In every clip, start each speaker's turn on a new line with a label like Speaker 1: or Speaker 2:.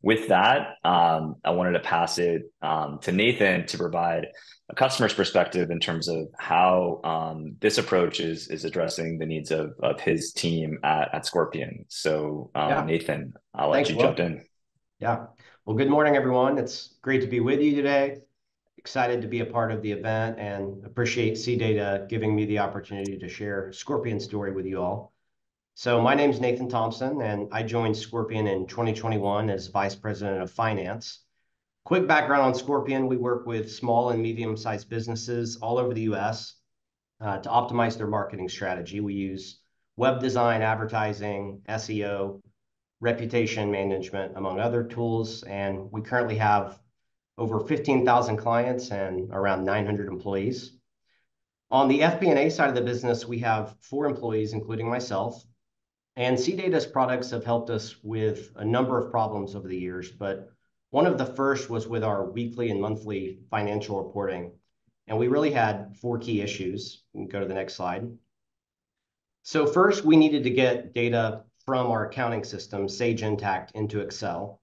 Speaker 1: with that, I wanted to pass it to Nathan to provide a customer's perspective in terms of how this approach is addressing the needs of his team at Scorpion. So,
Speaker 2: Yeah,
Speaker 1: Nathan, I'll let
Speaker 2: thanks,
Speaker 1: you jump
Speaker 2: Will.
Speaker 1: in.
Speaker 2: Yeah. Well, good morning, everyone. It's great to be with you today. Excited to be a part of the event and appreciate CData giving me the opportunity to share Scorpion's story with you all. So my name is Nathan Thompson, and I joined Scorpion in 2021 as Vice President of Finance. Quick background on Scorpion: we work with small and medium-sized businesses all over the US to optimize their marketing strategy. We use web design, advertising, SEO, reputation management, among other tools. And we currently have over 15,000 clients and around 900 employees. On the FP&A side of the business, we have 4 employees, including myself. And CData's products have helped us with a number of problems over the years, but one of the first was with our weekly and monthly financial reporting. And we really had 4 key issues. You can go to the next slide. So first, we needed to get data from our accounting system, Sage Intacct, into Excel.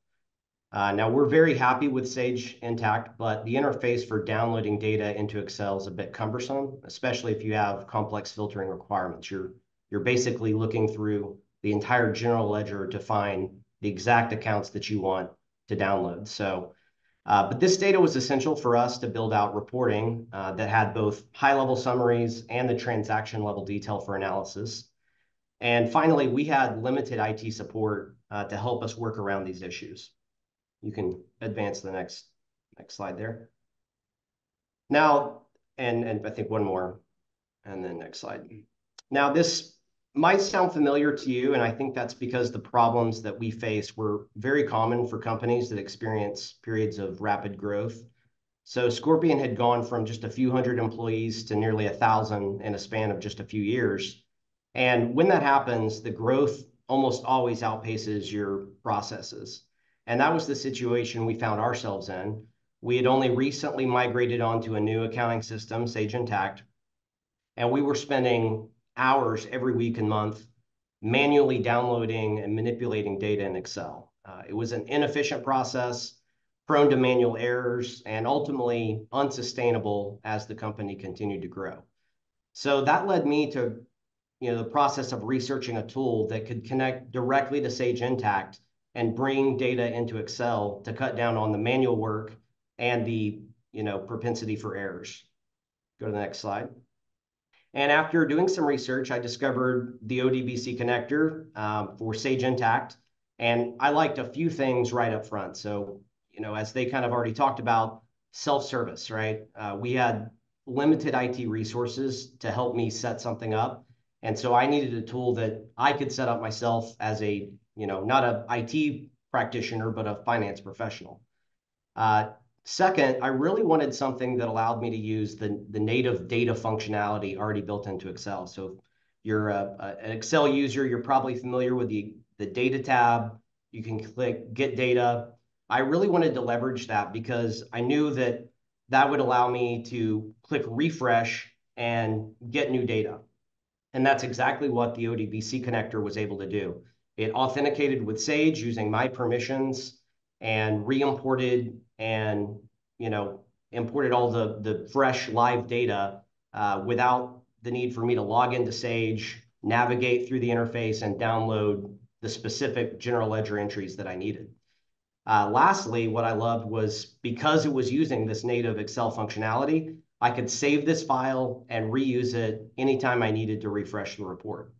Speaker 2: Now, we're very happy with Sage Intacct, but the interface for downloading data into Excel is a bit cumbersome, especially if you have complex filtering requirements. You're basically looking through the entire general ledger to find the exact accounts that you want to download. But this data was essential for us to build out reporting that had both high-level summaries and the transaction-level detail for analysis. And finally, we had limited IT support to help us work around these issues. You can advance to the next slide there. Now, and I think one more, and then next slide. Now, this might sound familiar to you, and I think that's because the problems that we face were very common for companies that experience periods of rapid growth. So Scorpion had gone from just a few hundred employees to nearly 1,000 in a span of just a few years. And when that happens, the growth almost always outpaces your processes. And that was the situation we found ourselves in. We had only recently migrated onto a new accounting system, Sage Intacct, and we were spending hours every week and month manually downloading and manipulating data in Excel. It was an inefficient process, prone to manual errors, and ultimately unsustainable as the company continued to grow. So that led me to the process of researching a tool that could connect directly to Sage Intacct and bring data into Excel to cut down on the manual work and the propensity for errors. Go to the next slide. And after doing some research, I discovered the ODBC connector for Sage Intacct, and I liked a few things right up front. So, as they kind of already talked about, self-service, right? We had limited IT resources to help me set something up. And so I needed a tool that I could set up myself as a, not an IT practitioner, but a finance professional. Second, I really wanted something that allowed me to use the native data functionality already built into Excel. So if you're an Excel user, you're probably familiar with the data tab. You can click Get Data. I really wanted to leverage that because I knew that that would allow me to click refresh and get new data. And that's exactly what the ODBC connector was able to do. It authenticated with Sage using my permissions and re-imported and imported all the fresh live data without the need for me to log into Sage, navigate through the interface, and download the specific general ledger entries that I needed. Lastly, what I loved was because it was using this native Excel functionality, I could save this file and reuse it anytime I needed to refresh the report.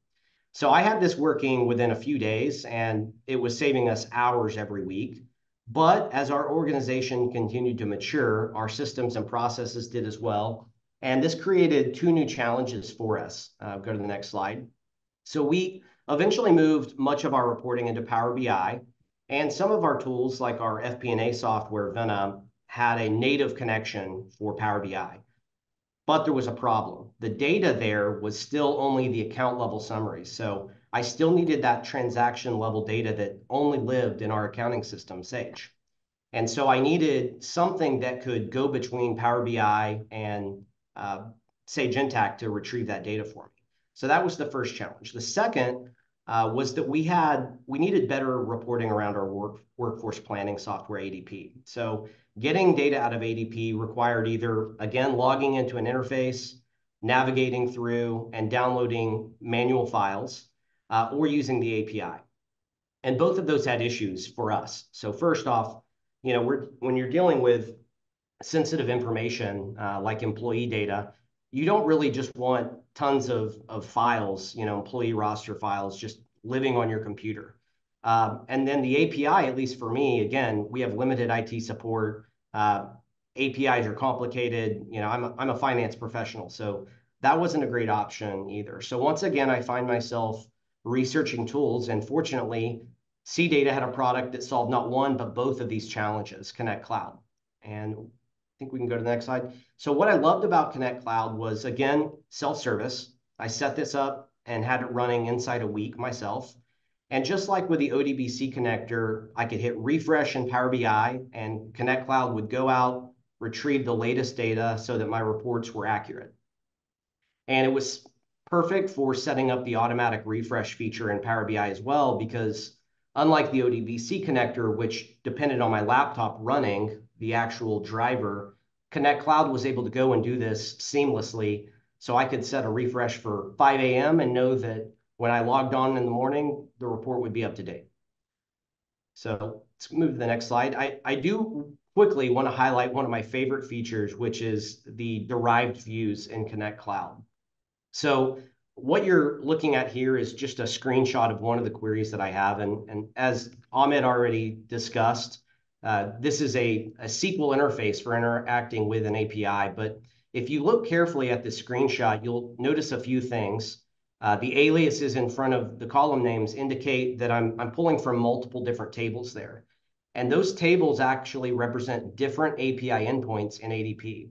Speaker 2: So I had this working within a few days, and it was saving us hours every week. But as our organization continued to mature, our systems and processes did as well. And this created 2 new challenges for us. Go to the next slide. So we eventually moved much of our reporting into Power BI. And some of our tools, like our FP&A software, Vena, had a native connection for Power BI. But there was a problem. The data there was still only the account level summaries. So I still needed that transaction level data that only lived in our accounting system, Sage. And so I needed something that could go between Power BI and Sage Intacct to retrieve that data for me. So that was the first challenge. The second was that we needed better reporting around our workforce planning software ADP. So getting data out of ADP required either, again, logging into an interface, navigating through and downloading manual files, or using the API. And both of those had issues for us. So first off, when you're dealing with sensitive information like employee data, you don't really just want tons of files, employee roster files, just living on your computer. And then the API, at least for me, again, we have limited IT support. APIs are complicated. I'm a finance professional, so that wasn't a great option either. So once again, I find myself researching tools, and fortunately, CData had a product that solved not one, but both of these challenges, Connect Cloud. And I think we can go to the next slide. So what I loved about Connect Cloud was, again, self-service. I set this up and had it running inside a week myself. And just like with the ODBC connector, I could hit refresh in Power BI and Connect Cloud would go out, retrieve the latest data so that my reports were accurate. And it was perfect for setting up the automatic refresh feature in Power BI as well, because unlike the ODBC connector, which depended on my laptop running the actual driver, Connect Cloud was able to go and do this seamlessly. So I could set a refresh for 5 a.m. and know that when I logged on in the morning, the report would be up to date. So let's move to the next slide. I do quickly want to highlight one of my favorite features, which is the derived views in Connect Cloud. So what you're looking at here is just a screenshot of one of the queries that I have. And as Ahmed already discussed, this is a SQL interface for interacting with an API. But if you look carefully at the screenshot, you'll notice a few things. The aliases in front of the column names indicate that I'm pulling from multiple different tables there. And those tables actually represent different API endpoints in ADP.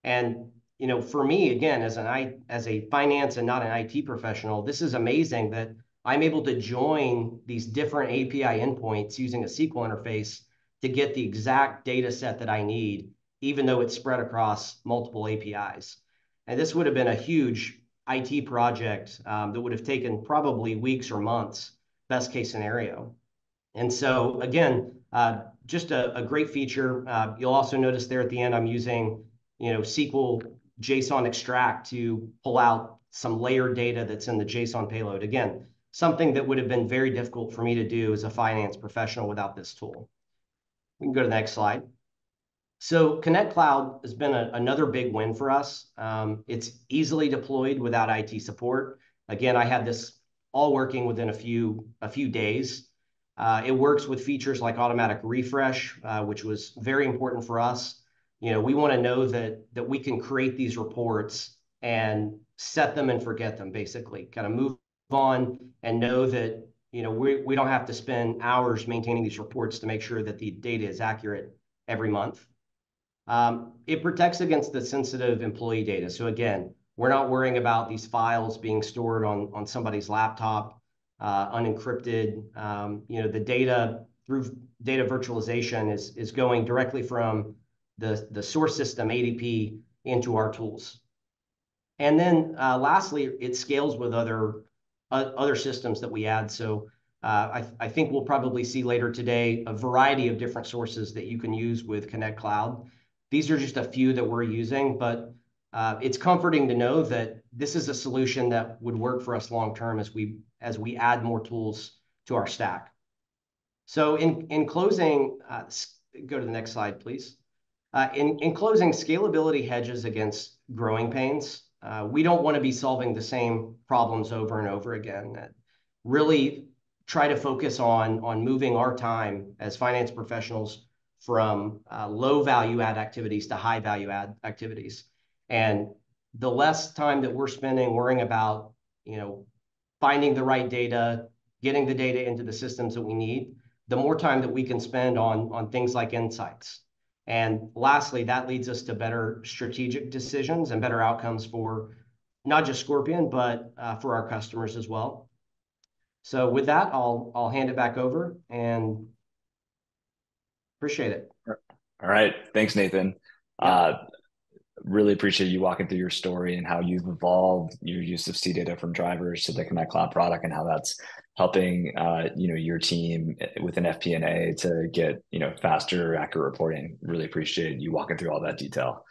Speaker 2: And for me, again, as a finance and not an IT professional, this is amazing that I'm able to join these different API endpoints using a SQL interface to get the exact data set that I need, even though it's spread across multiple APIs. And this would have been a huge IT project that would have taken probably weeks or months, best case scenario. And so again, just a great feature. You'll also notice there at the end, I'm using SQL JSON extract to pull out some layered data that's in the JSON payload. Again, something that would have been very difficult for me to do as a finance professional without this tool. We can go to the next slide. So Connect Cloud has been another big win for us. It's easily deployed without IT support. Again, I had this all working within a few days. It works with features like automatic refresh, which was very important for us. We want to know that we can create these reports and set them and forget them, basically. Kind of move on and know that we don't have to spend hours maintaining these reports to make sure that the data is accurate every month. It protects against the sensitive employee data. So again, we're not worrying about these files being stored on somebody's laptop, unencrypted. The data through data virtualization is going directly from the source system ADP into our tools. And then lastly, it scales with other systems that we add. So I think we'll probably see later today a variety of different sources that you can use with Connect Cloud. These are just a few that we're using, but it's comforting to know that this is a solution that would work for us long term as we add more tools to our stack. So in closing, go to the next slide, please. In closing, scalability hedges against growing pains. We don't want to be solving the same problems over and over again. Really try to focus on moving our time as finance professionals from low value add activities to high value add activities. And the less time that we're spending worrying about, finding the right data, getting the data into the systems that we need, the more time that we can spend on things like insights. And lastly, that leads us to better strategic decisions and better outcomes for not just Scorpion, but for our customers as well. So with that, I'll hand it back over and appreciate it.
Speaker 1: All right. Thanks, Nathan.
Speaker 2: Yeah.
Speaker 1: Really appreciate you walking through your story and how you've evolved your use of CData from drivers to the Connect Cloud product and how that's helping your team within FP&A to get faster, accurate reporting. Really appreciate you walking through all that detail.